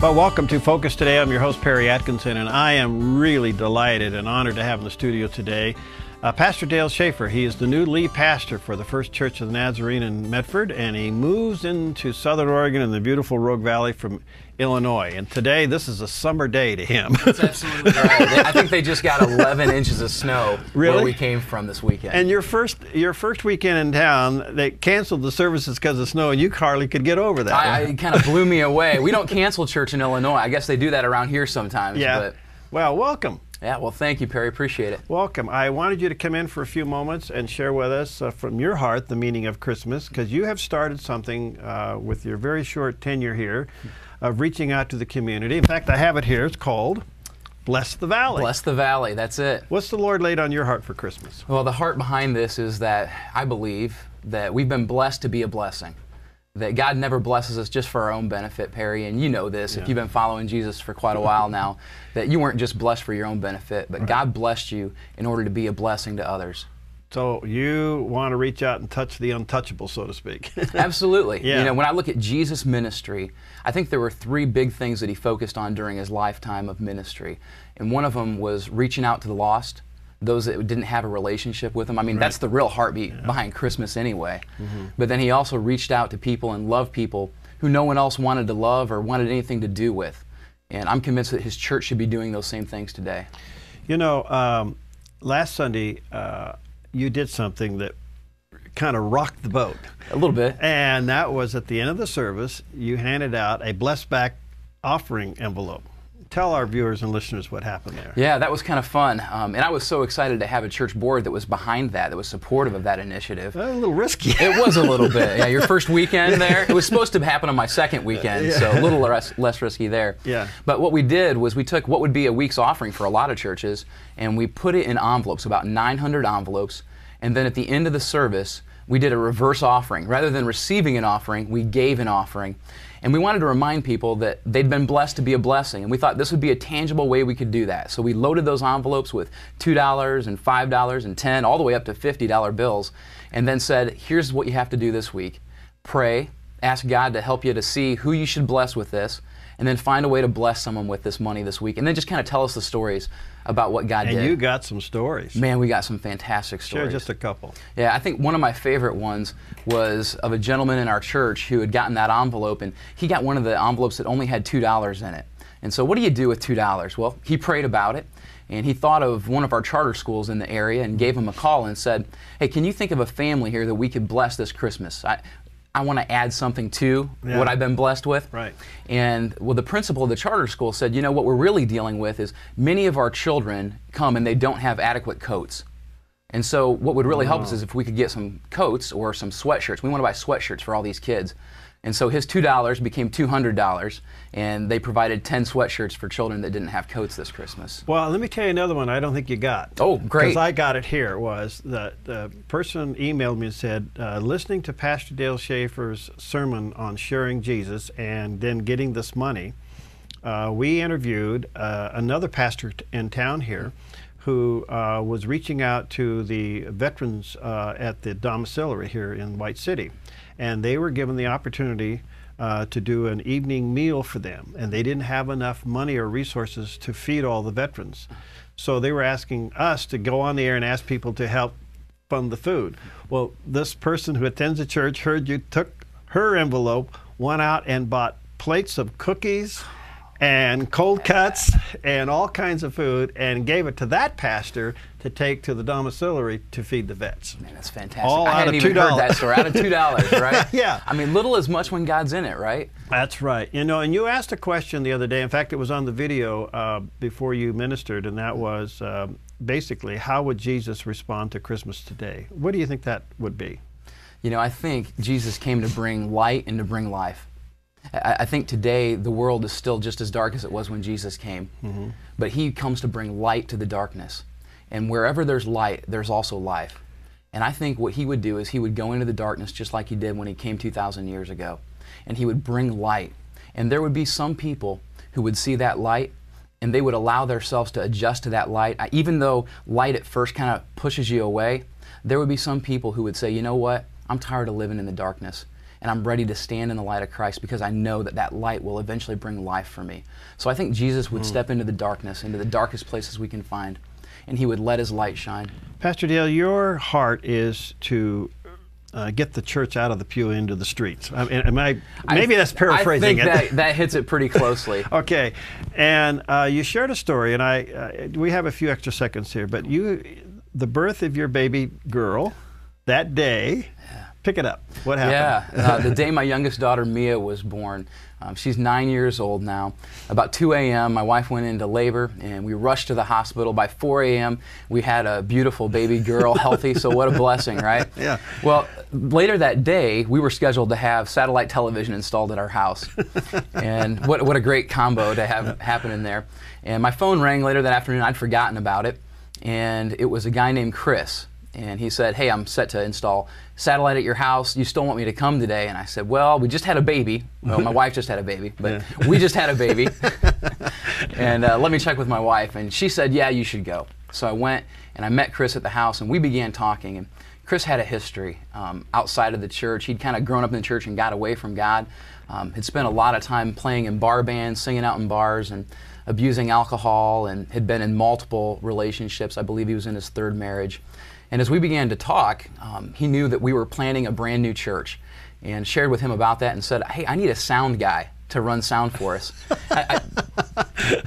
Well, welcome to Focus Today. I'm your host, Perry Atkinson, and I am really delighted and honored to have in the studio today Pastor Dale Schaeffer. He is the new lead pastor for the First Church of the Nazarene in Medford, and he moves into Southern Oregon in the beautiful Rogue Valley from Illinois. And today, this is a summer day to him. That's absolutely right. I think they just got 11 inches of snow really? Where we came from this weekend. And your first weekend in town, they canceled the services because of snow, and you hardly could get over that. It kind of blew me away. We don't cancel church in Illinois. I guess they do that around here sometimes. Yeah. But well, welcome. Yeah, well, thank you, Perry. Appreciate it. Welcome. I wanted you to come in for a few moments and share with us from your heart the meaning of Christmas, because you have started something with your very short tenure here of reaching out to the community. In fact, I have it here. It's called Bless the Valley. Bless the Valley. That's it. What's the Lord laid on your heart for Christmas? Well, the heart behind this is that I believe that we've been blessed to be a blessing. That God never blesses us just for our own benefit, Perry, and you know this if you've been following Jesus for quite a while now, that you weren't just blessed for your own benefit, but God blessed you in order to be a blessing to others. So you want to reach out and touch the untouchable, so to speak. Absolutely. Yeah. You know, when I look at Jesus' ministry, I think there were three big things that he focused on during his lifetime of ministry. And one of them was reaching out to the lost, those that didn't have a relationship with him. I mean, that's the real heartbeat behind Christmas anyway. But then he also reached out to people and loved people who no one else wanted to love or wanted anything to do with. And I'm convinced that his church should be doing those same things today. You know, last Sunday, you did something that kind of rocked the boat. A little bit. And that was at the end of the service, you handed out a blessed back offering envelope. Tell our viewers and listeners what happened there. Yeah, that was kind of fun. And I was so excited to have a church board that was behind that was supportive of that initiative. A little risky. It was a little bit. Yeah, your first weekend there. It was supposed to happen on my second weekend, so a little less risky there. Yeah. But what we did was we took what would be a week's offering for a lot of churches, and we put it in envelopes, about 900 envelopes, and then at the end of the service, we did a reverse offering. Rather than receiving an offering, we gave an offering. And we wanted to remind people that they'd been blessed to be a blessing. And we thought this would be a tangible way we could do that. So we loaded those envelopes with $2 and $5 and $10, all the way up to $50 bills, and then said, here's what you have to do this week. Pray, ask God to help you to see who you should bless with this, and then find a way to bless someone with this money this week. And then just kind of tell us the stories about what God did. And you got some stories. Man, we got some fantastic stories. Share just a couple. Yeah, I think one of my favorite ones was of a gentleman in our church who had gotten that envelope, and he got one of the envelopes that only had $2 in it. And so what do you do with $2? Well, he prayed about it, and he thought of one of our charter schools in the area and gave him a call and said, hey, can you think of a family here that we could bless this Christmas? I want to add something to what I've been blessed with. Right. And well, the principal of the charter school said, you know, what we're really dealing with is many of our children come and they don't have adequate coats. And so what would really help us is if we could get some coats or some sweatshirts. We want to buy sweatshirts for all these kids. And so his $2 became $200, and they provided 10 sweatshirts for children that didn't have coats this Christmas. Well, let me tell you another one I don't think you got. Oh, great. Because I got it here. Was the person emailed me and said, listening to Pastor Dale Schaeffer's sermon on sharing Jesus and then getting this money, we interviewed another pastor in town here who was reaching out to the veterans at the domiciliary here in White City. And they were given the opportunity to do an evening meal for them. And they didn't have enough money or resources to feed all the veterans. So they were asking us to go on the air and ask people to help fund the food. Well, this person who attends the church heard you took her envelope, went out and bought plates of cookies and cold cuts and all kinds of food and gave it to that pastor to take to the domiciliary to feed the vets. Man, that's fantastic. All I out hadn't of even heard $2. that story. Out of $2, right? Yeah. I mean, little is much when God's in it, right? That's right. You know, and you asked a question the other day. In fact, it was on the video before you ministered, and that was basically, how would Jesus respond to Christmas today? What do you think that would be? You know, I think Jesus came to bring light and to bring life. I think today the world is still just as dark as it was when Jesus came, but he comes to bring light to the darkness. And wherever there's light, there's also life. And I think what he would do is he would go into the darkness just like he did when he came 2,000 years ago. And he would bring light. And there would be some people who would see that light and they would allow themselves to adjust to that light. Even though light at first kind of pushes you away, there would be some people who would say, you know what, I'm tired of living in the darkness. and I'm ready to stand in the light of Christ because I know that that light will eventually bring life for me. So I think Jesus would step into the darkness, into the darkest places we can find, and he would let his light shine. Pastor Dale, your heart is to get the church out of the pew into the streets. Maybe that's paraphrasing it. I think that hits it pretty closely. Okay, and you shared a story, and we have a few extra seconds here, but the birth of your baby girl, that day, pick it up. What happened? Yeah, the day my youngest daughter, Mia, was born. She's 9 years old now. About 2 a.m., my wife went into labor, and we rushed to the hospital. By 4 a.m., we had a beautiful baby girl, healthy, so what a blessing, right? Yeah. Well, later that day, we were scheduled to have satellite television installed at our house. And what a great combo to have happen in there. And my phone rang later that afternoon. I'd forgotten about it, and it was a guy named Chris. And he said, hey, I'm set to install satellite at your house. You still want me to come today? And I said, well, we just had a baby. Well, my wife just had a baby, but we just had a baby. And let me check with my wife. And she said, yeah, you should go. So I went and I met Chris at the house, and we began talking. And Chris had a history outside of the church. He'd kind of grown up in the church and got away from God. Had spent a lot of time playing in bar bands, singing out in bars, and abusing alcohol, and had been in multiple relationships. I believe he was in his third marriage. And as we began to talk, he knew that we were planning a brand new church, and shared with him about that and said, hey, I need a sound guy to run sound for us.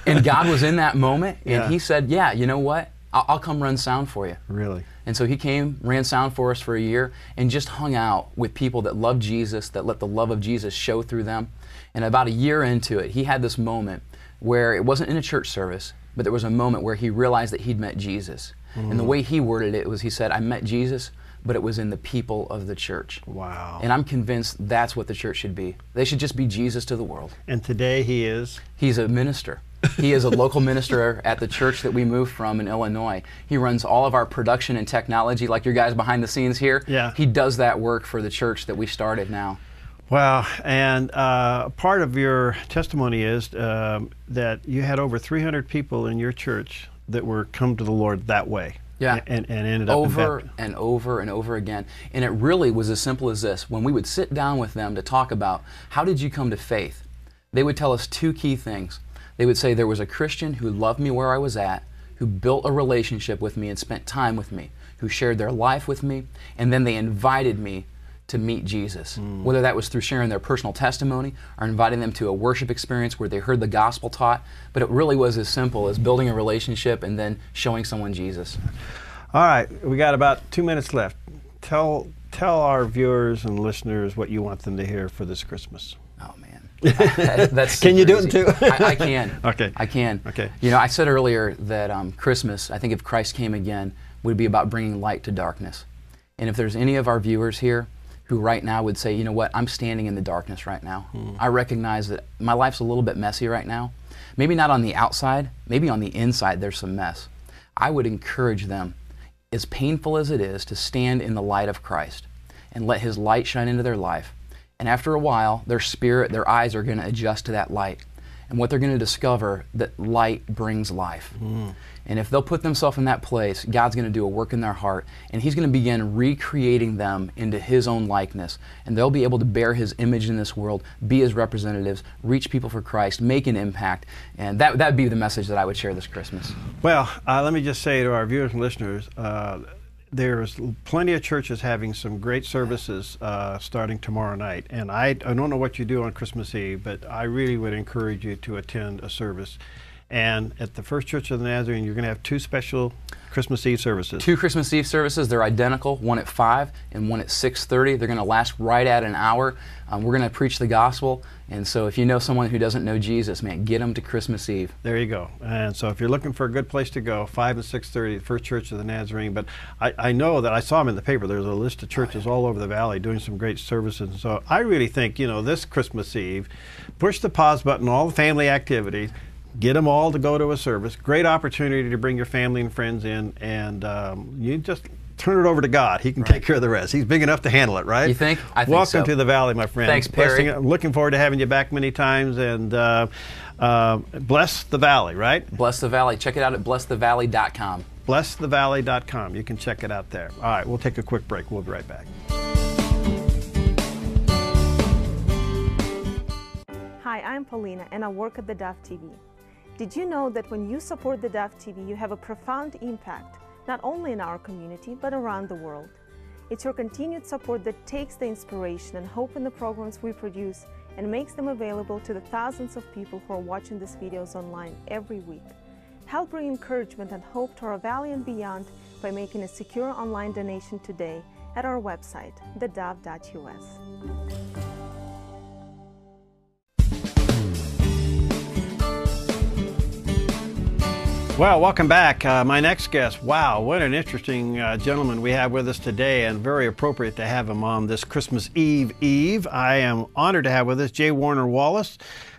And God was in that moment, and he said, yeah, you know what? I'll come run sound for you. Really? And so he came, ran sound for us for a year, and just hung out with people that loved Jesus, that let the love of Jesus show through them. And about a year into it, he had this moment where it wasn't in a church service, but there was a moment where he realized that he'd met Jesus. And the way he worded it was, he said, I met Jesus, but it was in the people of the church. Wow. And I'm convinced that's what the church should be. They should just be Jesus to the world. And today he is? He's a minister. He is a local minister at the church that we moved from in Illinois. He runs all of our production and technology, like your guys behind the scenes here. Yeah. He does that work for the church that we started now. Wow, and part of your testimony is that you had over 300 people in your church that were come to the Lord that way. Yeah. And ended up over and over and over again. And it really was as simple as this. When we would sit down with them to talk about, how did you come to faith? They would tell us two key things. They would say, there was a Christian who loved me where I was at, who built a relationship with me and spent time with me, who shared their life with me, and then they invited me to meet Jesus. Whether that was through sharing their personal testimony or inviting them to a worship experience where they heard the gospel taught, but it really was as simple as building a relationship and then showing someone Jesus. All right, we got about 2 minutes left. Tell our viewers and listeners what you want them to hear for this Christmas. Oh man, that's can you do easy. it too? I can. Okay. I can. Okay. You know, I said earlier that Christmas, I think if Christ came again, would be about bringing light to darkness. And if there's any of our viewers here who right now would say, you know what, I'm standing in the darkness right now. I recognize that my life's a little bit messy right now. Maybe not on the outside, maybe on the inside there's some mess. I would encourage them, as painful as it is, to stand in the light of Christ and let His light shine into their life. And after a while, their spirit, their eyes are going to adjust to that light. And what they're going to discover, that light brings life. And if they'll put themselves in that place, God's going to do a work in their heart, and He's going to begin recreating them into His own likeness. And they'll be able to bear His image in this world, be His representatives, reach people for Christ, make an impact. And that'd be the message that I would share this Christmas. Well, let me just say to our viewers and listeners, there's plenty of churches having some great services starting tomorrow night. And I don't know what you do on Christmas Eve, but I really would encourage you to attend a service. And at the First Church of the Nazarene, you're going to have two special Christmas Eve services. Two Christmas Eve services. They're identical, one at 5 and one at 6:30. They're going to last right at an hour. We're going to preach the gospel. And so if you know someone who doesn't know Jesus, man, get them to Christmas Eve. There you go. And so if you're looking for a good place to go, 5 and 6:30, the First Church of the Nazarene. But I know that I saw them in the paper. There's a list of churches all over the valley doing some great services. And so I really think, you know, this Christmas Eve, push the pause button on all the family activities. Get them all to go to a service. Great opportunity to bring your family and friends in, and you just turn it over to God. He can take care of the rest. He's big enough to handle it, right? You think? I think Welcome so. to the Valley, my friend. Thanks, Perry. I'm looking forward to having you back many times, and bless the Valley, right? Bless the Valley. Check it out at blessthevalley.com. blessthevalley.com. You can check it out there. All right, we'll take a quick break. We'll be right back. I'm Paulina and I work at theDove TV. Did you know that when you support theDove TV, you have a profound impact, not only in our community, but around the world? It's your continued support that takes the inspiration and hope in the programs we produce and makes them available to the thousands of people who are watching these videos online every week. Help bring encouragement and hope to our valley and beyond by making a secure online donation today at our website, thedove.us. Well, welcome back. My next guest, wow, what an interesting gentleman we have with us today, and very appropriate to have him on this Christmas Eve. I am honored to have with us J. Warner Wallace,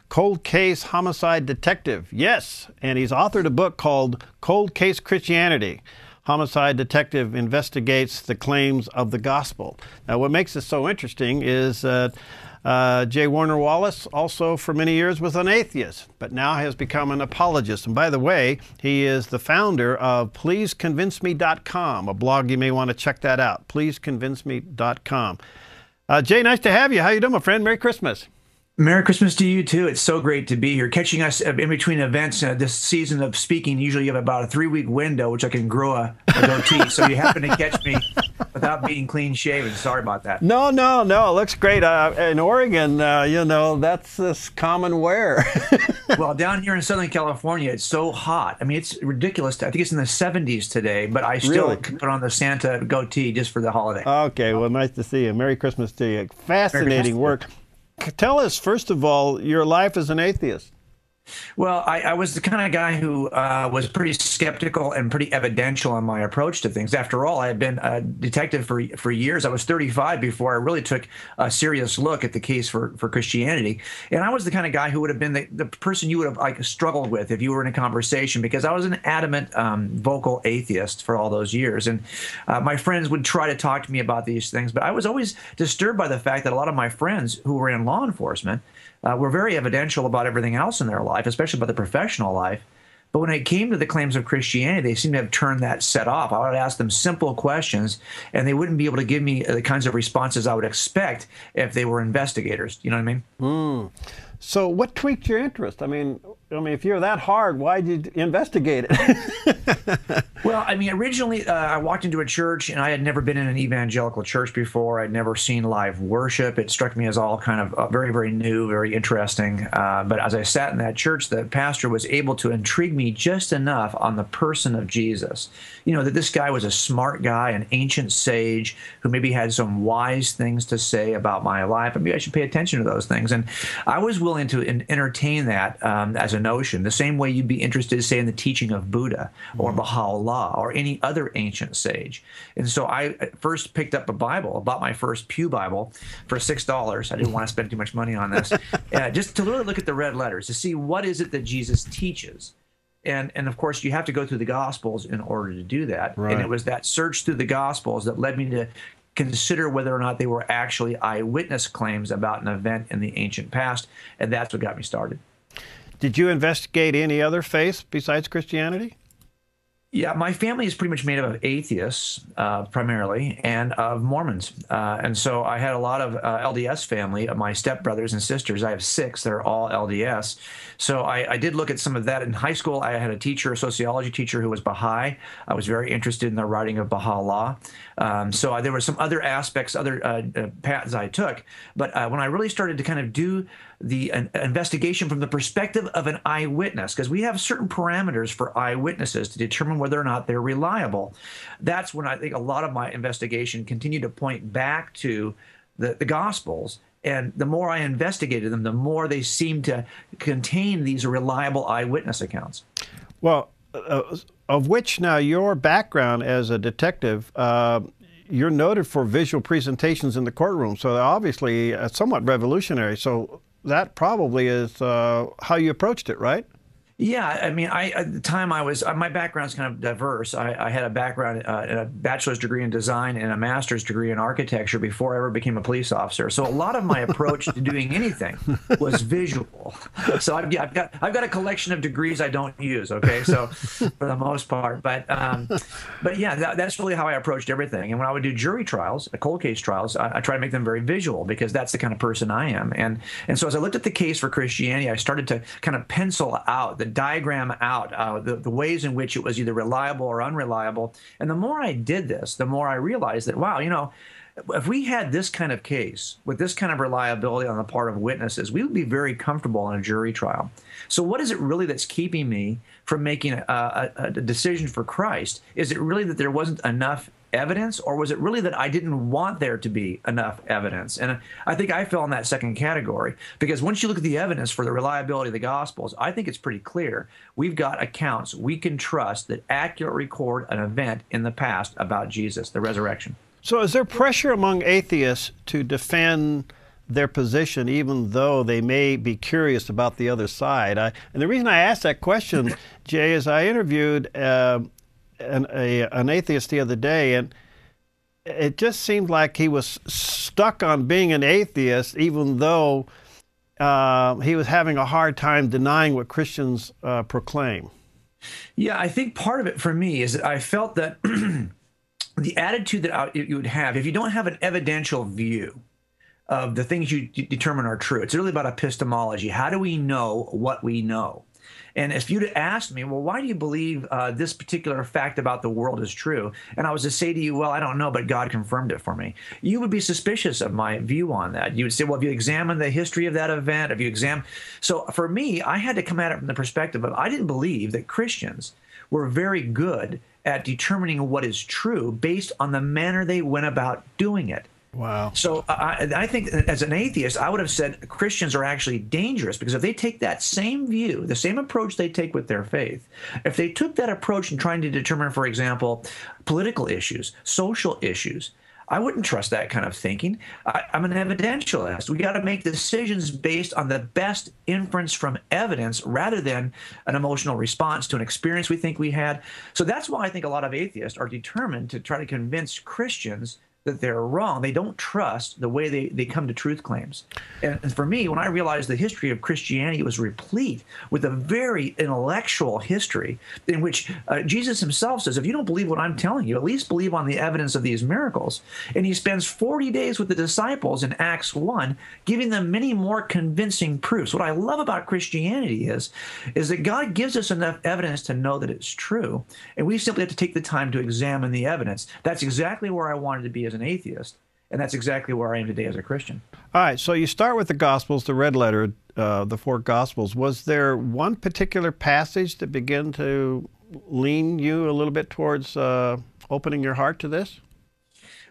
cold case homicide detective. Yes, and he's authored a book called Cold Case Christianity. Homicide detective investigates the claims of the gospel. Now, what makes this so interesting is J. Warner Wallace also for many years was an atheist, but now has become an apologist. And by the way, he is the founder of PleaseConvinceMe.com, a blog you may want to check that out, PleaseConvinceMe.com. Jay, nice to have you. How you doing, my friend? Merry Christmas. Merry Christmas to you, too. It's so great to be here. Catching us in between events this season of speaking, usually you have about a 3-week window, which I can grow a goatee. So you happen to catch me without being clean shaven. Sorry about that. No. It looks great. In Oregon, that's this common wear. Well, down here in Southern California, it's so hot. I mean, it's ridiculous. I think it's in the 70s today, but I still Really? put on the Santa goatee just for the holiday. Okay, well, nice to see you. Merry Christmas to you. Fascinating work. Tell us, first of all, your life as an atheist. Well, I was the kind of guy who was pretty skeptical and pretty evidential in my approach to things. After all, I had been a detective for years. I was 35 before I really took a serious look at the case for Christianity. And I was the kind of guy who would have been the person you would have struggled with if you were in a conversation, because I was an adamant, vocal atheist for all those years. And my friends would try to talk to me about these things, but I was always disturbed by the fact that a lot of my friends who were in law enforcement were very evidential about everything else in their life, especially about the professional life. But when it came to the claims of Christianity, they seemed to have turned that set off. I would ask them simple questions, and they wouldn't be able to give me the kinds of responses I would expect if they were investigators. You know what I mean? So what tweaked your interest? I mean, if you're that hard, why did you investigate it? Well, I mean, originally I walked into a church, and I had never been in an evangelical church before. I'd never seen live worship. It struck me as all kind of very, very new, very interesting. But as I sat in that church, the pastor was able to intrigue me just enough on the person of Jesus. You know, that this guy was a smart guy, an ancient sage who maybe had some wise things to say about my life. And maybe I should pay attention to those things. And I was willing to entertain that as a notion, the same way you'd be interested, say, in the teaching of Buddha or Baha'u'llah or any other ancient sage. And so I first picked up a Bible, bought my first Pew Bible for $6. I didn't want to spend too much money on this, just to really look at the red letters, to see what is it that Jesus teaches. And of course, you have to go through the Gospels in order to do that. Right. And it was that search through the Gospels that led me to consider whether or not they were actually eyewitness claims about an event in the ancient past, and that's what got me started. Did you investigate any other faiths besides Christianity? Yeah, my family is pretty much made up of atheists, primarily, and of Mormons. And so I had a lot of LDS family, my stepbrothers and sisters. I have 6 that are all LDS. So I did look at some of that. In high school, I had a teacher, a sociology teacher, who was Baha'i. I was very interested in the writing of Baha'u'llah. So there were some other aspects, other paths I took. But when I really started to kind of do the investigation from the perspective of an eyewitness, because we have certain parameters for eyewitnesses to determine whether or not they're reliable, that's when I think a lot of my investigation continued to point back to the Gospels. And the more I investigated them, the more they seemed to contain these reliable eyewitness accounts. Well, of which now your background as a detective, you're noted for visual presentations in the courtroom, so obviously somewhat revolutionary. So that probably is how you approached it, right? Yeah, I mean, at the time I was, my background's kind of diverse. I had a background, in a bachelor's degree in design and a master's degree in architecture before I ever became a police officer. So a lot of my approach to doing anything was visual. So I've got a collection of degrees I don't use. Okay, so for the most part, but yeah, that's really how I approached everything. And when I would do jury trials, cold case trials, I try to make them very visual because that's the kind of person I am. And so as I looked at the case for Christianity, I started to kind of pencil out the diagram out the ways in which it was either reliable or unreliable. And the more I did this, the more I realized that, wow, you know, if we had this kind of case with this kind of reliability on the part of witnesses, we would be very comfortable in a jury trial. So what is it really that's keeping me from making a decision for Christ? Is it really that there wasn't enough evidence, or was it really that I didn't want there to be enough evidence? And I think I fell in that second category, because once you look at the evidence for the reliability of the Gospels, I think it's pretty clear. We've got accounts we can trust that accurately record an event in the past about Jesus, the resurrection. So is there pressure among atheists to defend their position even though they may be curious about the other side? And the reason I asked that question, Jay, is I interviewed an atheist the other day, and it just seemed like he was stuck on being an atheist even though he was having a hard time denying what Christians proclaim. Yeah, I think part of it for me is that I felt that the attitude that you would have, if you don't have an evidential view of the things you determine are true, it's really about epistemology. How do we know what we know? And if you'd asked me, well, why do you believe this particular fact about the world is true? And I was to say to you, well, I don't know, but God confirmed it for me. You would be suspicious of my view on that. You would say, well, have you examined the history of that event? Have you examined? So for me, I had to come at it from the perspective of I didn't believe that Christians were very good at determining what is true based on the manner they went about doing it. Wow. So I think as an atheist, I would have said Christians are actually dangerous, because if they take that same view, the same approach they take with their faith, if they took that approach in trying to determine, for example, political issues, social issues, I wouldn't trust that kind of thinking. I'm an evidentialist. We got to make decisions based on the best inference from evidence rather than an emotional response to an experience we think we had. So that's why I think a lot of atheists are determined to try to convince Christians that they're wrong. They don't trust the way they come to truth claims. And for me, when I realized the history of Christianity was replete with a very intellectual history in which Jesus himself says, if you don't believe what I'm telling you, at least believe on the evidence of these miracles. And he spends 40 days with the disciples in Acts 1, giving them many more convincing proofs. What I love about Christianity is that God gives us enough evidence to know that it's true, and we simply have to take the time to examine the evidence. That's exactly where I wanted to be as an atheist, and that's exactly where I am today as a Christian. All right, so you start with the Gospels, the red letter, the four Gospels. Was there one particular passage that began to lean you a little bit towards opening your heart to this?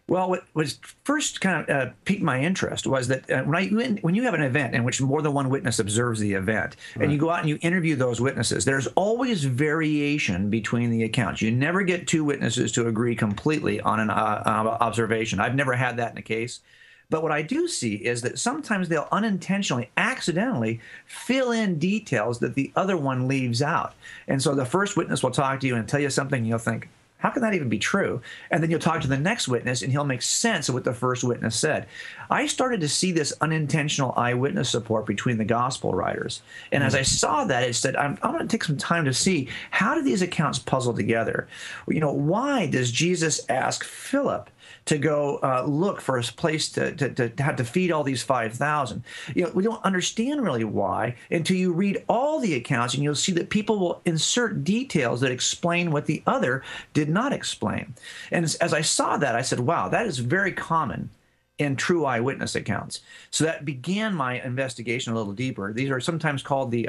Well, what was first kind of piqued my interest was that when you have an event in which more than one witness observes the event, right, and you go out and you interview those witnesses, there's always variation between the accounts. You never get two witnesses to agree completely on an observation. I've never had that in a case. But what I do see is that sometimes they'll unintentionally, accidentally fill in details that the other one leaves out. And so the first witness will talk to you and tell you something, and you'll think, how can that even be true? And then you'll talk to the next witness, and he'll make sense of what the first witness said. I started to see this unintentional eyewitness support between the gospel writers. And as I saw that, it said, I'm going to take some time to see, how do these accounts puzzle together? You know, why does Jesus ask Philip to go look for a place to have to feed all these 5,000? You know, we don't understand really why until you read all the accounts, and you'll see that people will insert details that explain what the other did not explain. And as I saw that, I said, wow, that is very common in true eyewitness accounts. So that began my investigation a little deeper. These are sometimes called the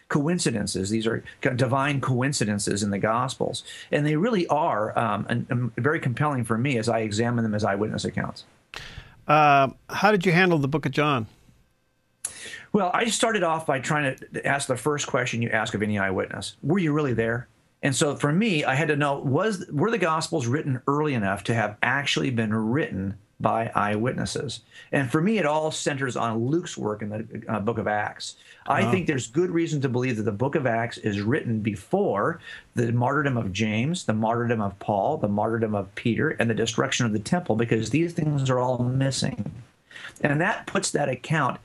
coincidences. These are divine coincidences in the Gospels. And they really are very compelling for me as I examine them as eyewitness accounts. How did you handle the book of John? Well, I started off by trying to ask the first question you ask of any eyewitness. Were you really there? And so for me, I had to know, were the Gospels written early enough to have actually been written by eyewitnesses. And for me, it all centers on Luke's work in the book of Acts. I think there's good reason to believe that the book of Acts is written before the martyrdom of James, the martyrdom of Paul, the martyrdom of Peter, and the destruction of the temple, because these things are all missing. And that puts that account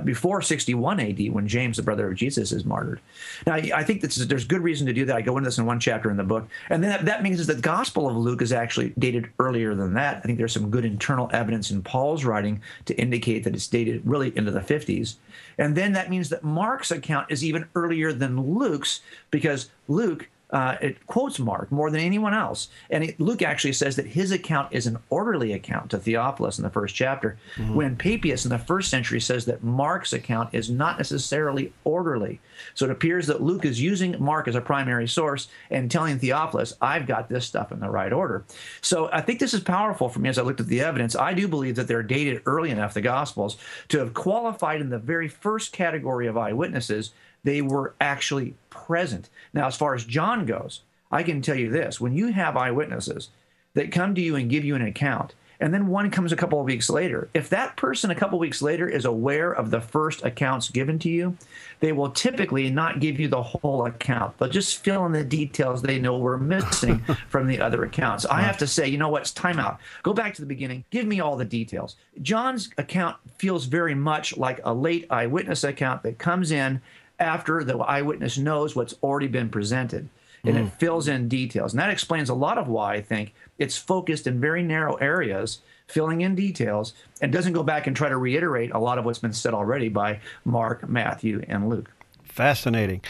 before 61 AD, when James, the brother of Jesus, is martyred. Now, I think there's good reason to do that. I go into this in one chapter in the book. And then that means that the Gospel of Luke is actually dated earlier than that. I think there's some good internal evidence in Paul's writing to indicate that it's dated really into the 50s. And then that means that Mark's account is even earlier than Luke's, because Luke it quotes Mark more than anyone else. And Luke actually says that his account is an orderly account to Theophilus in the first chapter, when Papias in the first century says that Mark's account is not necessarily orderly. So it appears that Luke is using Mark as a primary source and telling Theophilus, I've got this stuff in the right order. So I think this is powerful for me as I looked at the evidence. I do believe that they're dated early enough, the Gospels, to have qualified in the very first category of eyewitnesses. They were actually present. Now, as far as John goes, I can tell you this. When you have eyewitnesses that come to you and give you an account, and then one comes a couple of weeks later, if that person a couple of weeks later is aware of the first accounts given to you, they will typically not give you the whole account. They'll just fill in the details they know were missing from the other accounts. I have to say, you know what, it's time out. Go back to the beginning. Give me all the details. John's account feels very much like a late eyewitness account that comes in after the eyewitness knows what's already been presented, and it fills in details. And that explains a lot of why I think it's focused in very narrow areas, filling in details, and doesn't go back and try to reiterate a lot of what's been said already by Mark, Matthew, and Luke. Fascinating.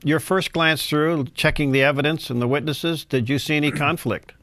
Your first glance through, checking the evidence and the witnesses, did you see any conflict?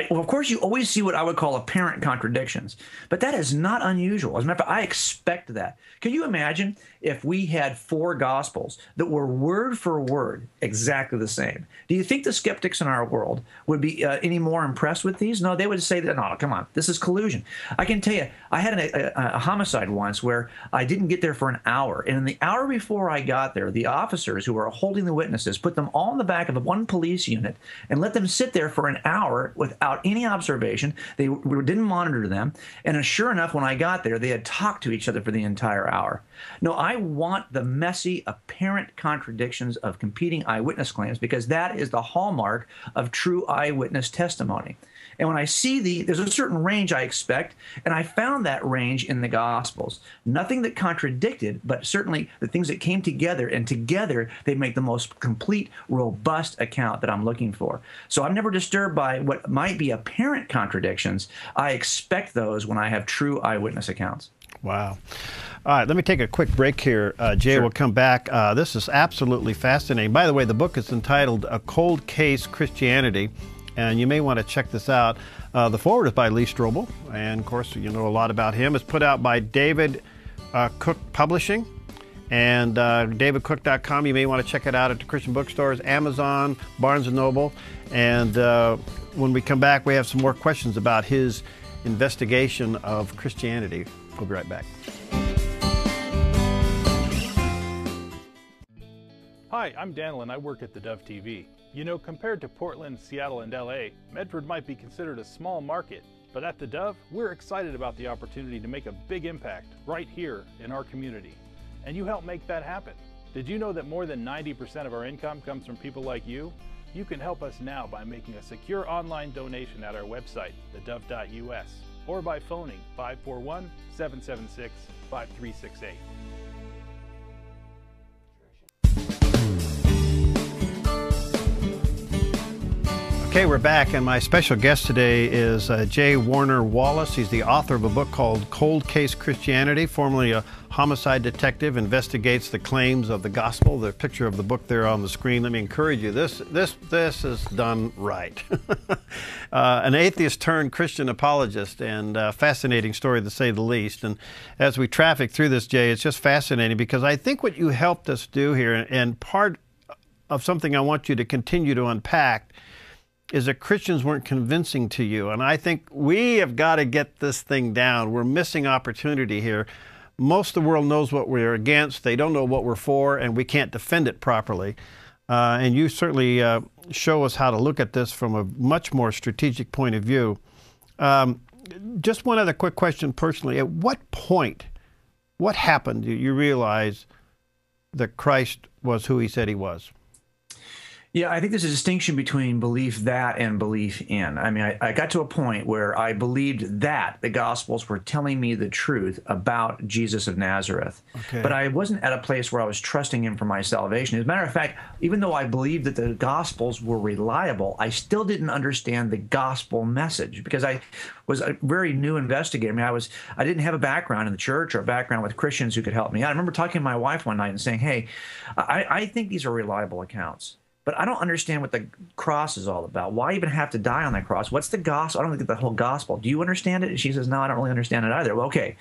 Well, of course, you always see what I would call apparent contradictions, but that is not unusual. As a matter of fact, I expect that. Can you imagine if we had 4 Gospels that were word for word exactly the same? Do you think the skeptics in our world would be any more impressed with these? No, they would say that, no, come on, this is collusion. I can tell you, I had a homicide once where I didn't get there for an hour, and in the hour before I got there, the officers who were holding the witnesses put them all in the back of one police unit and let them sit there for an hour without any observation. They didn't monitor them, and sure enough, when I got there, they had talked to each other for the entire hour. No, I want the messy, apparent contradictions of competing eyewitness claims, because that is the hallmark of true eyewitness testimony. And when I see there's a certain range I expect, and I found that range in the Gospels. Nothing that contradicted, but certainly the things that came together, and together they make the most complete, robust account that I'm looking for. So I'm never disturbed by what might be apparent contradictions. I expect those when I have true eyewitness accounts. Wow. All right, let me take a quick break here. Jay will come back. This is absolutely fascinating. By the way, the book is entitled A Cold Case Christianity, and you may want to check this out. The foreword is by Lee Strobel, and of course, you know a lot about him. It's put out by David Cook Publishing, and davidcook.com. You may want to check it out at the Christian bookstores, Amazon, Barnes & Noble. And when we come back, we have some more questions about his investigation of Christianity. We'll be right back. Hi, I'm Daniel and I work at theDove TV. You know, compared to Portland, Seattle, and LA, Medford might be considered a small market, but at theDove, we're excited about the opportunity to make a big impact right here in our community. And you help make that happen. Did you know that more than 90% of our income comes from people like you? You can help us now by making a secure online donation at our website, thedove.us, or by phoning 541-776-5368. Okay, we're back, and my special guest today is J. Warner Wallace. He's the author of a book called Cold Case Christianity, formerly a homicide detective, investigates the claims of the gospel. The picture of the book there on the screen. Let me encourage you, this is done right. An atheist turned Christian apologist, and a fascinating story to say the least. And as we traffic through this, Jay, it's just fascinating, because I think what you helped us do here, and part of something I want you to continue to unpack, is that Christians weren't convincing to you. And I think we have got to get this thing down. We're missing opportunity here. Most of the world knows what we're against. They don't know what we're for, and we can't defend it properly. And you certainly show us how to look at this from a much more strategic point of view. Just one other quick question personally. At what point, what happened? You realize that Christ was who he said he was? Yeah, I think there's a distinction between belief that and belief in. I mean, I got to a point where I believed that the Gospels were telling me the truth about Jesus of Nazareth. Okay. But I wasn't at a place where I was trusting him for my salvation. As a matter of fact, even though I believed that the Gospels were reliable, I still didn't understand the gospel message because I was a very new investigator. I mean, I didn't have a background in the church or a background with Christians who could help me out. I remember talking to my wife one night and saying, hey, I think these are reliable accounts, but I don't understand what the cross is all about. Why even have to die on that cross? What's the gospel? I don't get the whole gospel. Do you understand it? And she says, no, I don't really understand it either. Well, okay.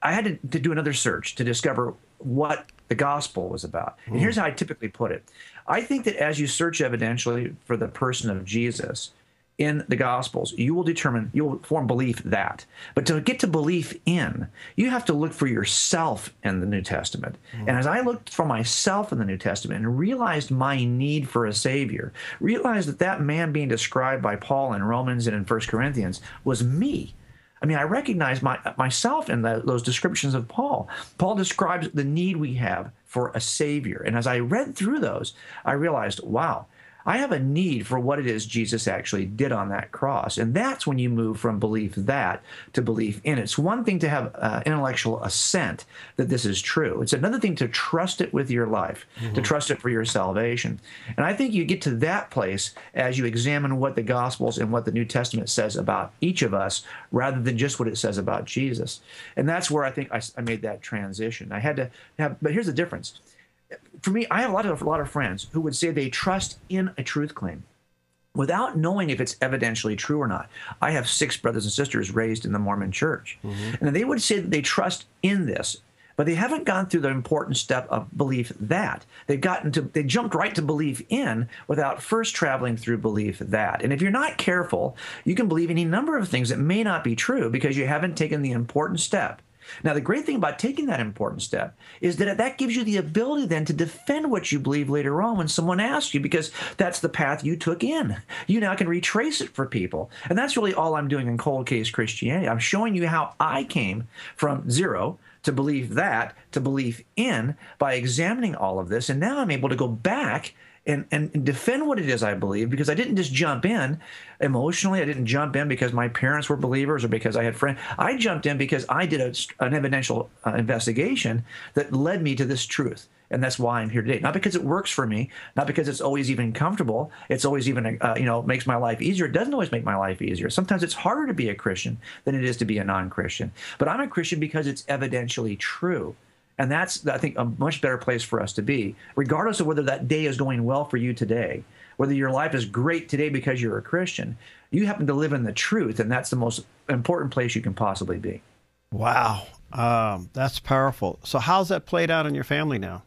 I had to do another search to discover what the gospel was about. And here's how I typically put it. I think that as you search evidentially for the person of Jesus in the Gospels, you will form belief that. But to get to belief in, you have to look for yourself in the New Testament. And as I looked for myself in the New Testament and realized my need for a Savior, realized that that man being described by Paul in Romans and in 1 Corinthians was me. I mean, I recognize myself in those descriptions of Paul. Paul describes the need we have for a Savior. And as I read through those, I realized, wow, I have a need for what it is Jesus actually did on that cross. And that's when you move from belief that to belief in. It's one thing to have intellectual assent that this is true. It's another thing to trust it with your life, to trust it for your salvation. And I think you get to that place as you examine what the Gospels and what the New Testament says about each of us rather than just what it says about Jesus. And that's where I think I made that transition. I had to have, but here's the difference. For me, I have a lot of friends who would say they trust in a truth claim without knowing if it's evidentially true or not. I have 6 brothers and sisters raised in the Mormon church. And they would say that they trust in this, but they haven't gone through the important step of belief that. They jumped right to belief in without first traveling through belief that. And if you're not careful, you can believe any number of things that may not be true because you haven't taken the important step. Now, the great thing about taking that important step is that that gives you the ability then to defend what you believe later on when someone asks you, because that's the path you took in. You now can retrace it for people. And that's really all I'm doing in Cold Case Christianity. I'm showing you how I came from zero to believe that, to belief in, by examining all of this. And now I'm able to go back and defend what it is I believe, because I didn't just jump in emotionally. I didn't jump in because my parents were believers or because I had friends. I jumped in because I did an evidential investigation that led me to this truth. And that's why I'm here today. Not because it works for me, not because it's always even comfortable. It's always even, makes my life easier. It doesn't always make my life easier. Sometimes it's harder to be a Christian than it is to be a non-Christian. But I'm a Christian because it's evidentially true. And that's, I think, a much better place for us to be, regardless of whether that day is going well for you today, whether your life is great today because you're a Christian. You happen to live in the truth, and that's the most important place you can possibly be. Wow. That's powerful. So how's that played out in your family now?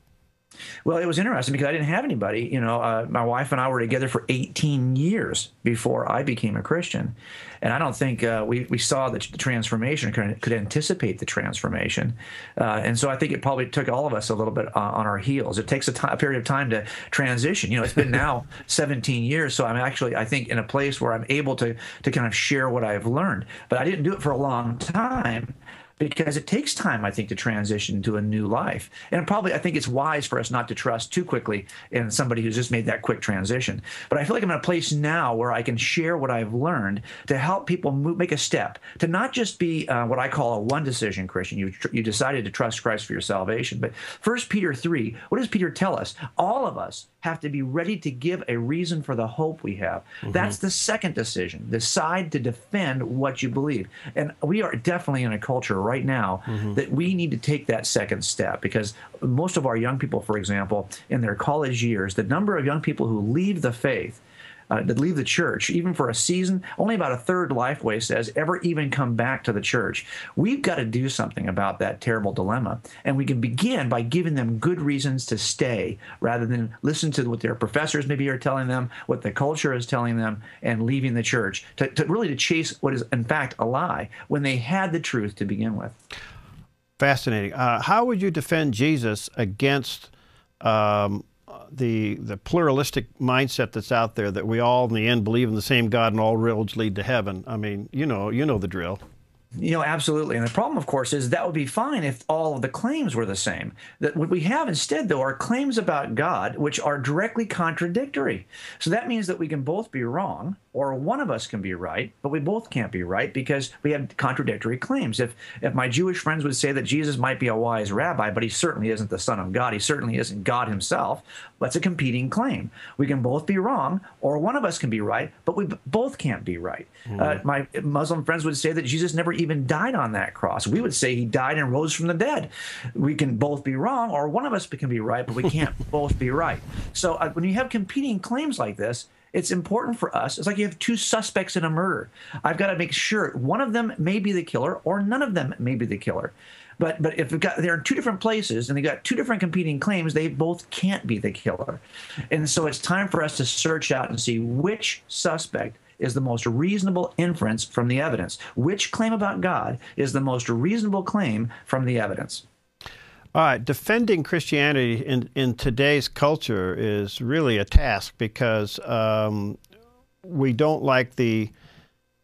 Well, it was interesting because I didn't have anybody. My wife and I were together for 18 years before I became a Christian. And I don't think we saw the transformation, could anticipate the transformation. And so I think it probably took all of us a little bit on our heels. It takes a period of time to transition. It's been now 17 years. So I'm actually, I think, in a place where I'm able to kind of share what I've learned. But I didn't do it for a long time, because it takes time, I think, to transition to a new life. And probably, I think it's wise for us not to trust too quickly in somebody who's just made that quick transition. But I feel like I'm in a place now where I can share what I've learned to help people make a step, to not just be what I call a one-decision Christian. You decided to trust Christ for your salvation. But 1 Peter 3, what does Peter tell us? All of us have to be ready to give a reason for the hope we have. That's the second decision. Decide to defend what you believe. And we are definitely in a culture right now that we need to take that second step, because most of our young people, for example, in their college years, the number of young people who leave the faith, that leave the church, even for a season, only about a third, Lifeway says, ever even come back to the church. We've got to do something about that terrible dilemma. And we can begin by giving them good reasons to stay, rather than listen to what their professors maybe are telling them, what the culture is telling them, and leaving the church, to really chase what is, in fact, a lie, when they had the truth to begin with. Fascinating. How would you defend Jesus against the pluralistic mindset that's out there, that we all in the end believe in the same God and all roads lead to heaven. I mean, you know the drill. Absolutely. And the problem, of course, is that would be fine if all of the claims were the same. That what we have instead, though, are claims about God which are directly contradictory. So that means that we can both be wrong, or one of us can be right, but we both can't be right because we have contradictory claims. If my Jewish friends would say that Jesus might be a wise rabbi, but he certainly isn't the Son of God, he certainly isn't God himself, that's a competing claim. We can both be wrong, or one of us can be right, but we both can't be right. My Muslim friends would say that Jesus never even died on that cross. We would say he died and rose from the dead. We can both be wrong, or one of us can be right, but we can't both be right. So when you have competing claims like this, it's important for us. It's like you have two suspects in a murder. I've got to make sure one of them may be the killer or none of them may be the killer. But if they're in two different places and they got two different competing claims, they both can't be the killer. And so it's time for us to search out and see which suspect is the most reasonable inference from the evidence. Which claim about God is the most reasonable claim from the evidence? All right, defending Christianity in today's culture is really a task because we don't like the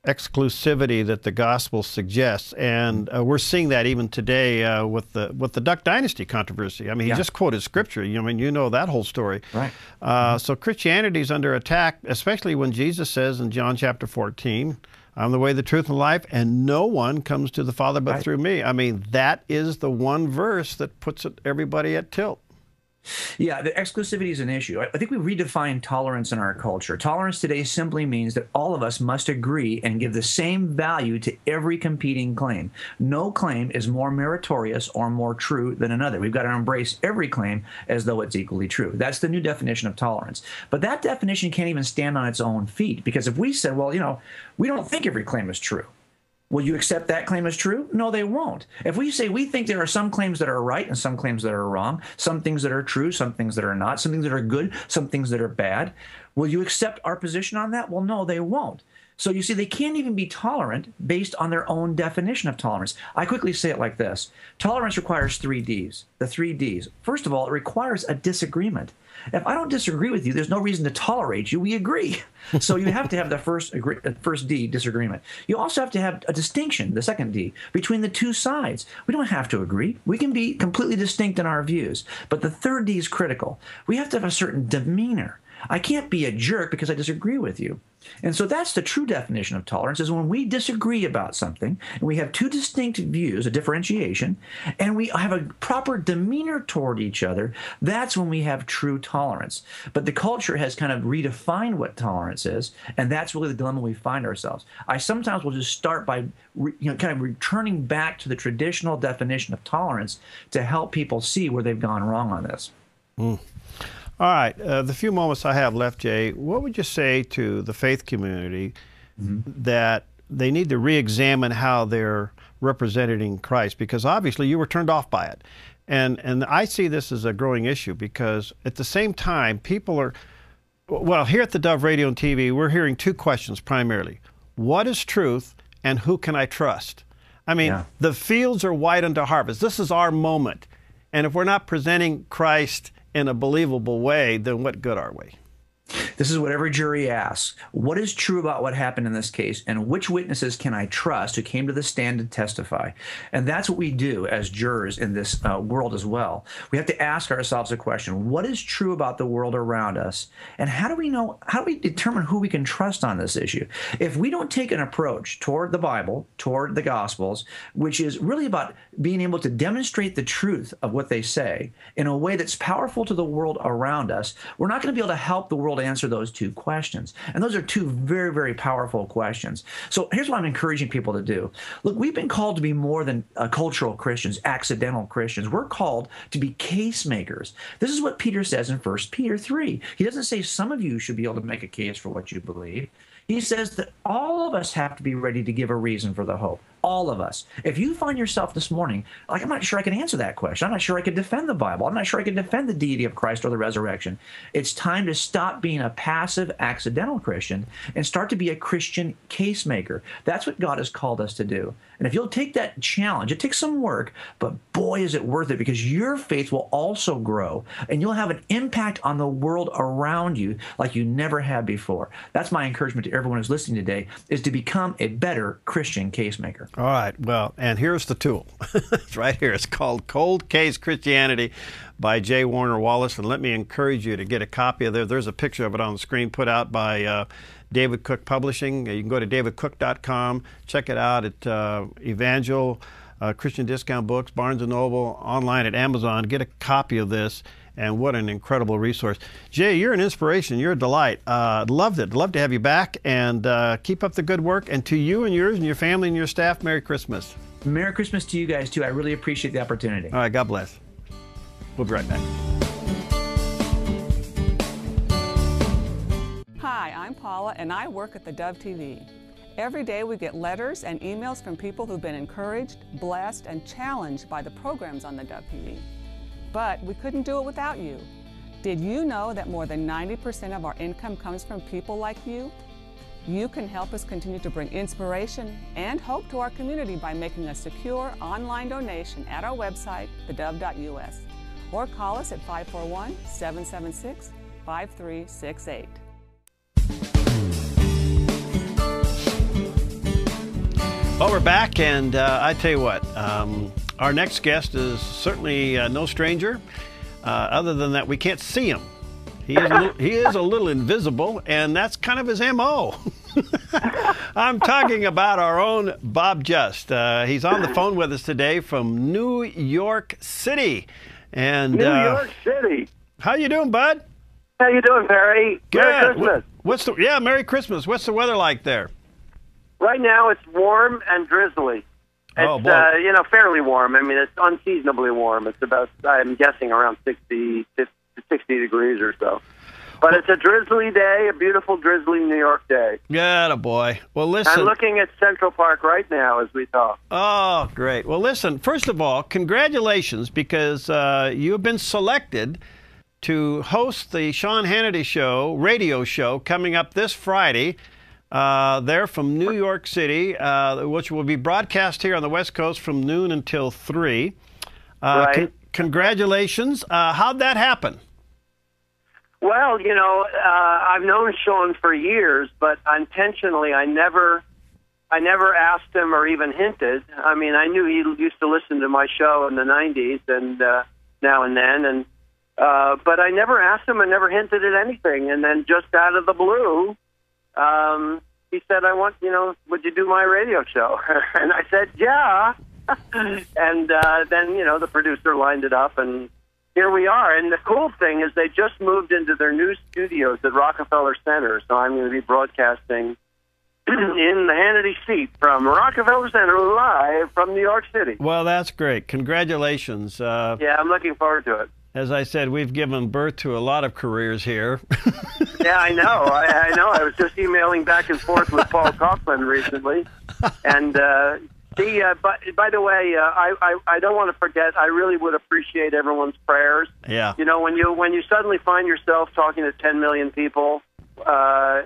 exclusivity that the gospel suggests, and we're seeing that even today with the Duck Dynasty controversy. I mean, he just quoted scripture. I mean, you know that whole story. Right. So Christianity is under attack, especially when Jesus says in John chapter 14, "I'm the way, the truth, and life, and no one comes to the Father but through me." I mean, that is the one verse that puts everybody at tilt. Yeah, the exclusivity is an issue. I think we redefine tolerance in our culture. Tolerance today simply means that all of us must agree and give the same value to every competing claim. No claim is more meritorious or more true than another. We've got to embrace every claim as though it's equally true. That's the new definition of tolerance. But that definition can't even stand on its own feet, because if we said, well, we don't think every claim is true, will you accept that claim as true? No, they won't. If we say we think there are some claims that are right and some claims that are wrong, some things that are true, some things that are not, some things that are good, some things that are bad, will you accept our position on that? Well, no, they won't. So you see, they can't even be tolerant based on their own definition of tolerance. I quickly say it like this. Tolerance requires 3 Ds, the 3 Ds. First of all, it requires a disagreement. If I don't disagree with you, there's no reason to tolerate you. We agree. So you have to have the first D, disagreement. You also have to have a distinction, the second D, between the two sides. We don't have to agree. We can be completely distinct in our views. But the third D is critical. We have to have a certain demeanor. I can't be a jerk because I disagree with you. And so that's the true definition of tolerance, is when we disagree about something and we have two distinct views, a differentiation, and we have a proper demeanor toward each other, that's when we have true tolerance. But the culture has kind of redefined what tolerance is, and that's really the dilemma we find ourselves. I sometimes will just start by kind of returning back to the traditional definition of tolerance to help people see where they've gone wrong on this. All right, the few moments I have left, Jay, what would you say to the faith community that they need to re-examine how they're representing Christ? Because obviously you were turned off by it. And I see this as a growing issue, because at the same time, people are, well, here at the Dove Radio and TV, we're hearing 2 questions primarily. What is truth, and who can I trust? I mean, the fields are white unto harvest. This is our moment. And if we're not presenting Christ in a believable way, then what good are we? This is what every jury asks. What is true about what happened in this case, and which witnesses can I trust who came to the stand to testify? And that's what we do as jurors in this world as well. We have to ask ourselves a question. What is true about the world around us? And how do we determine who we can trust on this issue? If we don't take an approach toward the Bible, toward the Gospels, which is really about being able to demonstrate the truth of what they say in a way that's powerful to the world around us, we're not going to be able to help the world answer those 2 questions. And those are 2 very, very powerful questions. So here's what I'm encouraging people to do. Look, we've been called to be more than cultural Christians, accidental Christians. We're called to be case makers. This is what Peter says in 1 Peter 3. He doesn't say some of you should be able to make a case for what you believe. He says that all of us have to be ready to give a reason for the hope. All of us. If you find yourself this morning, like, I'm not sure I can answer that question. I'm not sure I can defend the Bible. I'm not sure I can defend the deity of Christ or the resurrection. It's time to stop being a passive, accidental Christian and start to be a Christian case maker. That's what God has called us to do. And if you'll take that challenge, it takes some work, but boy, is it worth it, because your faith will also grow and you'll have an impact on the world around you like you never had before. That's my encouragement to everyone who's listening today, is to become a better Christian case maker. All right. Well, and here's the tool. It's right here. It's called Cold Case Christianity by J. Warner Wallace. And let me encourage you to get a copy of it. There's a picture of it on the screen put out by David Cook Publishing. You can go to davidcook.com, check it out at Evangel, Christian Discount Books, Barnes & Noble, online at Amazon. Get a copy of this. And what an incredible resource. Jay, you're an inspiration. You're a delight. Loved it. Love to have you back, and keep up the good work. And to you and yours and your family and your staff, Merry Christmas. Merry Christmas to you guys, too. I really appreciate the opportunity. All right. God bless. We'll be right back. Hi, I'm Paula, and I work at theDove TV. Every day we get letters and emails from people who've been encouraged, blessed, and challenged by the programs on theDove TV. But we couldn't do it without you. Did you know that more than 90% of our income comes from people like you? You can help us continue to bring inspiration and hope to our community by making a secure online donation at our website, thedove.us, or call us at 541-776-5368. Well, we're back, and I tell you what, our next guest is certainly no stranger. Other than that, we can't see him. He is a little invisible, and that's kind of his M.O. I'm talking about our own Bob Just. He's on the phone with us today from New York City. And New York City. How you doing, bud? How you doing, Perry? Good. Merry Christmas. Merry Christmas. What's the weather like there? Right now, it's warm and drizzly. It's, fairly warm. I mean, it's unseasonably warm. It's about, I'm guessing, around 60 degrees or so. But it's a drizzly day, a beautiful, drizzly New York day. Yeah, boy. Well, listen. I'm looking at Central Park right now as we talk. Oh, great. Well, listen, first of all, congratulations, because you have been selected to host the Sean Hannity Show, radio show, coming up this Friday. They're from New York City, which will be broadcast here on the West Coast from noon until 3. Right. Congratulations. How'd that happen? Well, I've known Sean for years, but intentionally I never asked him or even hinted. I mean, I knew he used to listen to my show in the 90s and now and then, but I never asked him. I never hinted at anything. And then just out of the blue, he said, would you do my radio show? And I said, yeah. And then, the producer lined it up, and here we are. And the cool thing is they just moved into their new studios at Rockefeller Center, so I'm going to be broadcasting in the Hannity seat from Rockefeller Center, live from New York City. Well, that's great. Congratulations. Yeah, I'm looking forward to it. As I said, we've given birth to a lot of careers here. Yeah, I know. I know. I was just emailing back and forth with Paul Coughlin recently. And, by the way, I don't want to forget, I really would appreciate everyone's prayers. Yeah. When you suddenly find yourself talking to 10 million people, I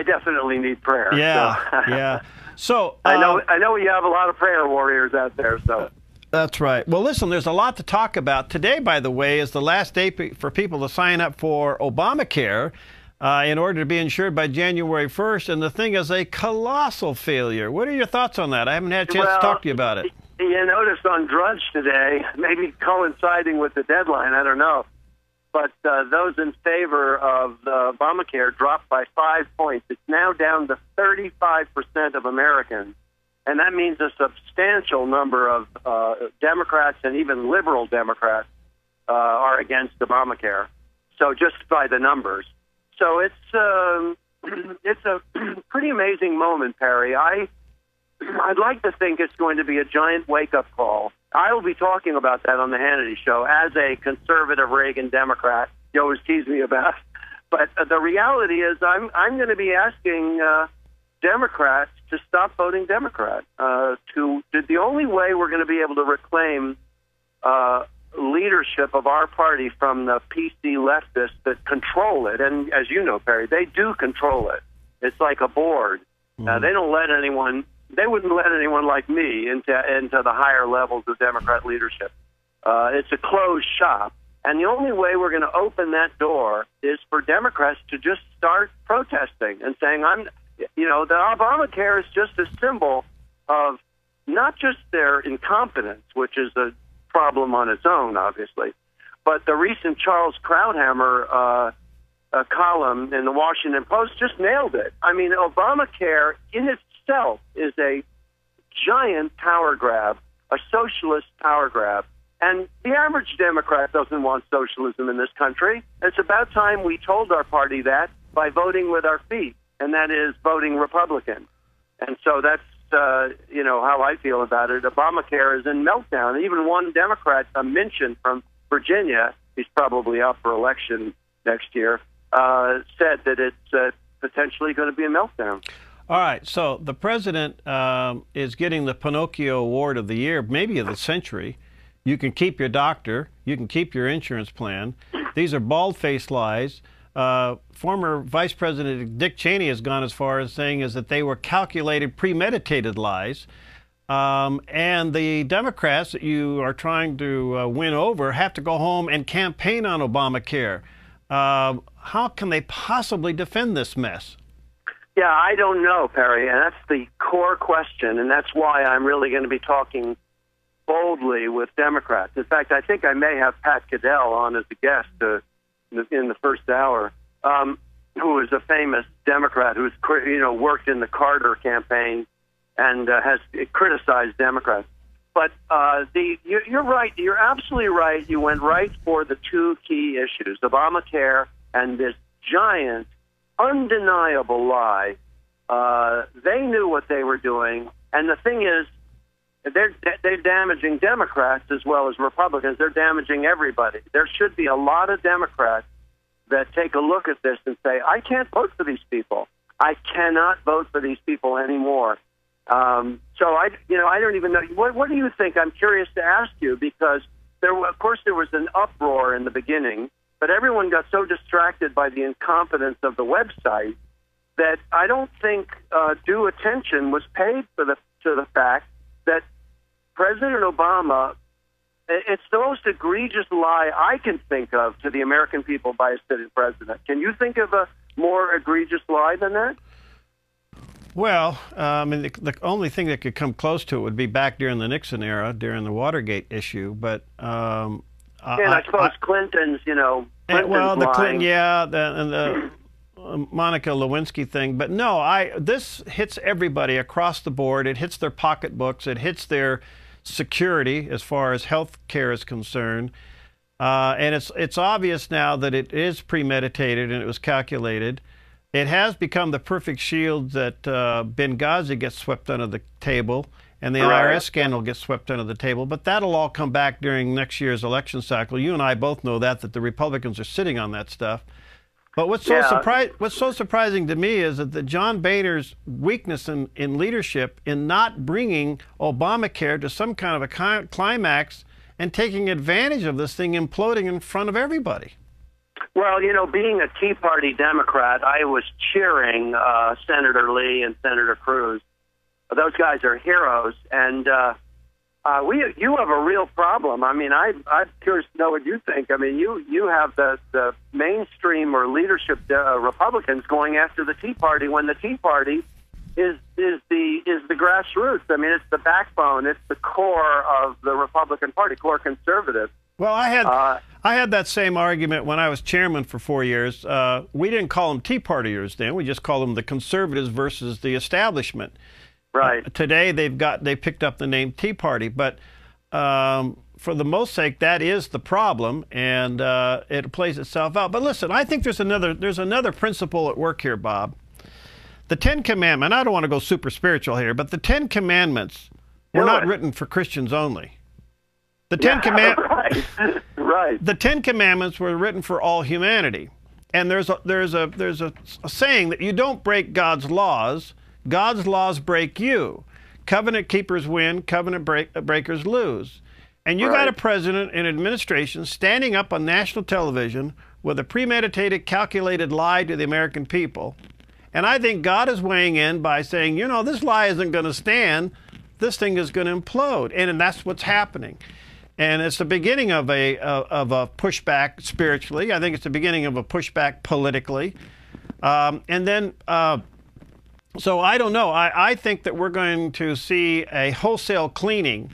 definitely need prayer. Yeah, so. Yeah. So I know you have a lot of prayer warriors out there, so. That's right. Well, listen, there's a lot to talk about. Today, by the way, is the last day for people to sign up for Obamacare in order to be insured by January 1st, and the thing is a colossal failure. What are your thoughts on that? I haven't had a chance to talk to you about it. You noticed on Drudge today, maybe coinciding with the deadline, I don't know, but those in favor of Obamacare dropped by 5 points. It's now down to 35% of Americans. And that means a substantial number of Democrats and even liberal Democrats are against Obamacare. So just by the numbers. So it's a pretty amazing moment, Perry. I'd like to think it's going to be a giant wake-up call. I will be talking about that on the Hannity Show as a conservative Reagan Democrat. You always tease me about. But the reality is I'm going to be asking Democrats to stop voting Democrat. The only way we're going to be able to reclaim leadership of our party from the PC leftists that control it, and as you know, Perry, they do control it. It's like a board. They don't let anyone. They wouldn't let anyone like me into the higher levels of Democrat leadership. It's a closed shop, and the only way we're going to open that door is for Democrats to just start protesting and saying, the Obamacare is just a symbol of not just their incompetence, which is a problem on its own, obviously, but the recent Charles Krauthammer column in the Washington Post just nailed it. I mean, Obamacare in itself is a giant power grab, a socialist power grab. And the average Democrat doesn't want socialism in this country. It's about time we told our party that by voting with our feet, and that is voting Republican. And so that's, how I feel about it. Obamacare is in meltdown. Even one Democrat, a Minchin from Virginia, he's probably up for election next year, said that it's potentially going to be a meltdown. All right, so the president is getting the Pinocchio Award of the year, maybe of the century. You can keep your doctor. You can keep your insurance plan. These are bald-faced lies. Former Vice President Dick Cheney has gone as far as saying is that they were calculated, premeditated lies. And the Democrats that you are trying to win over have to go home and campaign on Obamacare. How can they possibly defend this mess? Yeah, I don't know, Perry, and that's the core question, and that's why I'm really going to be talking boldly with Democrats. In fact, I think I may have Pat Caddell on as a guest in the first hour, who is a famous Democrat who's worked in the Carter campaign and has criticized Democrats. But you're right. You're absolutely right. You went right for the two key issues, Obamacare and this giant, undeniable lie. They knew what they were doing. And the thing is, they're damaging Democrats as well as Republicans. They're damaging everybody. There should be a lot of Democrats that take a look at this and say, I can't vote for these people. I cannot vote for these people anymore. So I don't even know. What do you think? I'm curious to ask you, because of course there was an uproar in the beginning, but everyone got so distracted by the incompetence of the website that I don't think due attention was paid to the fact that President Obama, it's the most egregious lie I can think of to the American people by a sitting president. Can you think of a more egregious lie than that? Well, the only thing that could come close to it would be back during the Nixon era, during the Watergate issue. But I suppose Clinton's, Clinton's lying. And the Monica Lewinsky thing. But no, this hits everybody across the board. It hits their pocketbooks. It hits their security as far as health care is concerned. And it's obvious now that it is premeditated and it was calculated. It has become the perfect shield that Benghazi gets swept under the table and the IRS scandal gets swept under the table. But that'll all come back during next year's election cycle. You and I both know that the Republicans are sitting on that stuff. But what's so surprising to me is that John Boehner's weakness in leadership in not bringing Obamacare to some kind of a climax and taking advantage of this thing imploding in front of everybody. Well, being a Tea Party Democrat, I was cheering Senator Lee and Senator Cruz. Those guys are heroes, and you have a real problem. I mean, I'm curious to know what you think. I mean, you have the mainstream or leadership Republicans going after the Tea Party when the Tea Party is the grassroots. I mean, it's the backbone. It's the core of the Republican Party, core conservative. Well, I had that same argument when I was chairman for 4 years. We didn't call them Tea Partiers then. We just called them the conservatives versus the establishment. Right. Today they picked up the name Tea Party, but for the most sake, that is the problem, and it plays itself out. But listen, I think there's another principle at work here, Bob. The Ten Commandments. I don't want to go super spiritual here, but the Ten Commandments were not written for Christians only. The Ten Commandments. Right. The Ten Commandments were written for all humanity. And there's a saying that you don't break God's laws break you. Covenant keepers win, covenant breakers lose. And you got a president and administration standing up on national television with a premeditated, calculated lie to the American people. And I think God is weighing in by saying, you know, this lie isn't going to stand. This thing is going to implode. And that's what's happening. And it's the beginning of a pushback spiritually. I think it's the beginning of a pushback politically. So I don't know. I think that we're going to see a wholesale cleaning.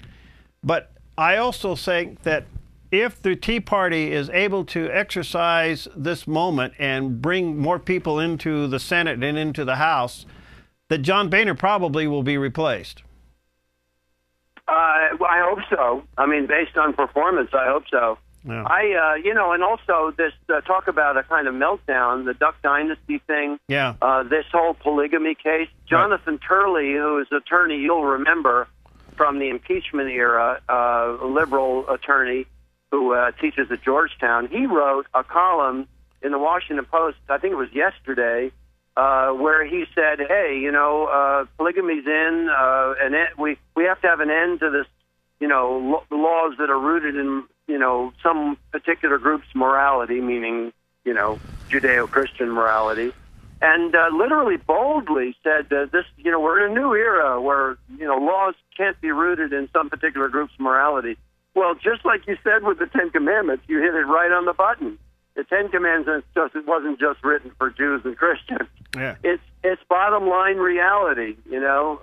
But I also think that if the Tea Party is able to exercise this moment and bring more people into the Senate and into the House, that John Boehner probably will be replaced. I hope so. I mean, based on performance, I hope so. Yeah. And also this talk about a kind of meltdown, the Duck Dynasty thing. Yeah. This whole polygamy case. Jonathan Turley, who is an attorney you'll remember from the impeachment era, a liberal attorney who teaches at Georgetown, he wrote a column in the Washington Post, I think it was yesterday, where he said, hey, polygamy's in, and we have to have an end to this, laws that are rooted in, some particular group's morality, meaning, Judeo-Christian morality, and literally boldly said that this, we're in a new era where, laws can't be rooted in some particular group's morality. Well, just like you said with the Ten Commandments, you hit it right on the button. The Ten Commandments it wasn't just written for Jews and Christians. Yeah. It's bottom line reality, so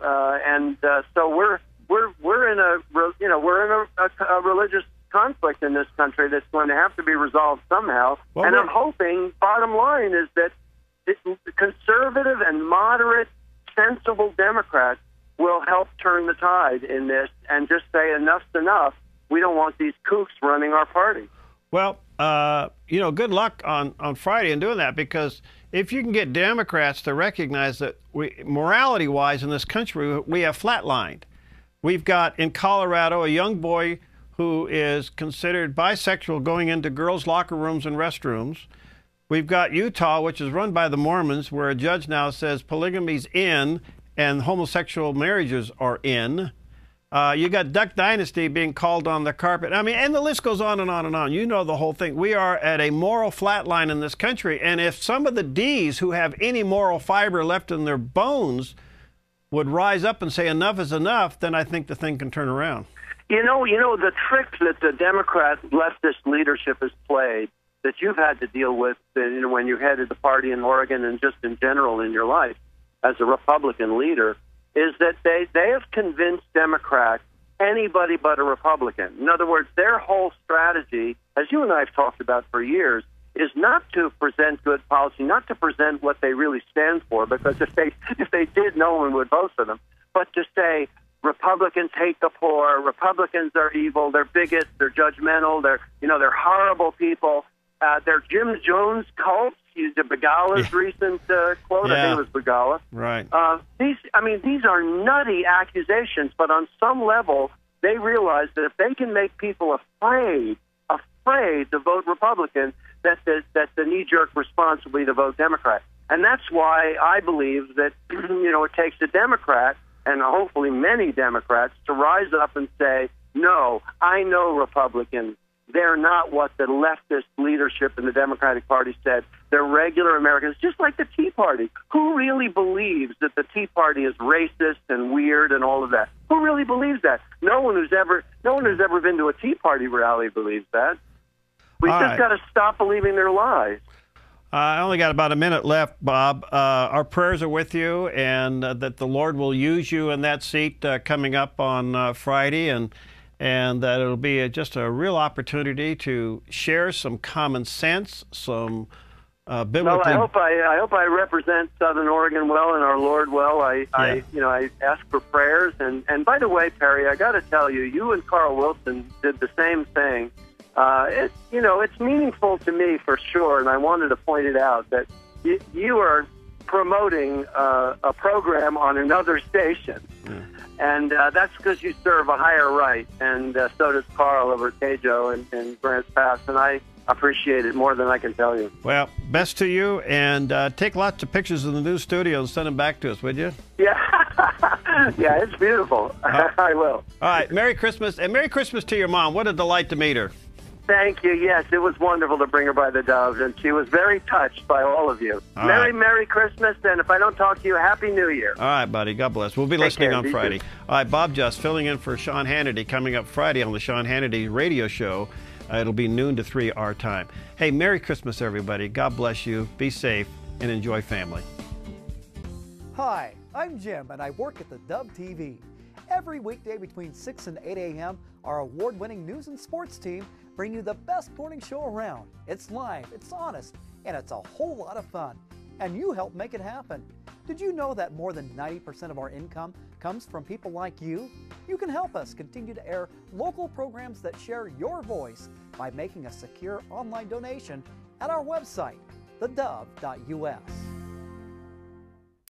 we're in a religious conflict in this country that's going to have to be resolved somehow. Well, and I'm hoping, bottom line, is that conservative and moderate, sensible Democrats will help turn the tide in this and just say enough's enough. We don't want these kooks running our party. Well, good luck on Friday in doing that, because if you can get Democrats to recognize that morality-wise in this country, we have flatlined. We've got in Colorado a young boy who is considered bisexual going into girls' locker rooms and restrooms. We've got Utah, which is run by the Mormons, where a judge now says polygamy's in and homosexual marriages are in. You got Duck Dynasty being called on the carpet. I mean, and the list goes on and on and on. You know the whole thing. We are at a moral flatline in this country. And if some of the D's who have any moral fiber left in their bones would rise up and say enough is enough, then I think the thing can turn around. The trick that the Democrat leftist leadership has played, that you've had to deal with when you headed the party in Oregon and just in general in your life as a Republican leader, is that they have convinced Democrats anybody but a Republican. In other words, their whole strategy, as you and I have talked about for years, is not to present good policy, not to present what they really stand for, because if they did, no one would vote for them, but to say Republicans hate the poor, Republicans are evil, they're bigots, they're judgmental, they're horrible people, they're Jim Jones cults. The Begala's recent quote, I think it was Begala. Right. These are nutty accusations, but on some level, they realize that if they can make people afraid to vote Republican, that the knee-jerk response will be to vote Democrat. And that's why I believe that, it takes a Democrat, and hopefully many Democrats, to rise up and say, no, I know Republicans. They're not what the leftist leadership in the Democratic Party said. They're regular Americans, just like the Tea Party. Who really believes that the Tea Party is racist and weird and all of that? Who really believes that? No one who's ever been to a Tea Party rally believes that. We've just got to stop believing their lies. I only got about a minute left, Bob. Our prayers are with you, and that the Lord will use you in that seat coming up on Friday, and that it'll be just a real opportunity to share some common sense, some biblical. Well, I hope I represent Southern Oregon well and our Lord well. I ask for prayers, and by the way, Perry, I got to tell you, you and Carl Wilson did the same thing. It's meaningful to me for sure, and I wanted to point it out that you are promoting a program on another station. Yeah. And that's because you serve a higher right, and so does Carl over at Tejo and Grants Pass. And I appreciate it more than I can tell you. Well, best to you, and take lots of pictures of the new studio and send them back to us, would you? Yeah, yeah, it's beautiful. I will. All right, Merry Christmas, and Merry Christmas to your mom. What a delight to meet her. Thank you. Yes, it was wonderful to bring her by the Dove, and she was very touched by all of you. All Merry, right. Merry Christmas, and if I don't talk to you, Happy New Year. All right, buddy. God bless. We'll be Take listening care. on You Friday. too. All right, Bob Just filling in for Sean Hannity coming up Friday on the Sean Hannity radio show. It'll be noon to 3 our time. Hey, Merry Christmas, everybody. God bless you. Be safe and enjoy family. Hi, I'm Jim, and I work at the Dove TV. Every weekday between 6 and 8 a.m., our award-winning news and sports team bring you the best morning show around. It's live, it's honest, and it's a whole lot of fun. And you help make it happen. Did you know that more than 90% of our income comes from people like you? You can help us continue to air local programs that share your voice by making a secure online donation at our website, thedove.us.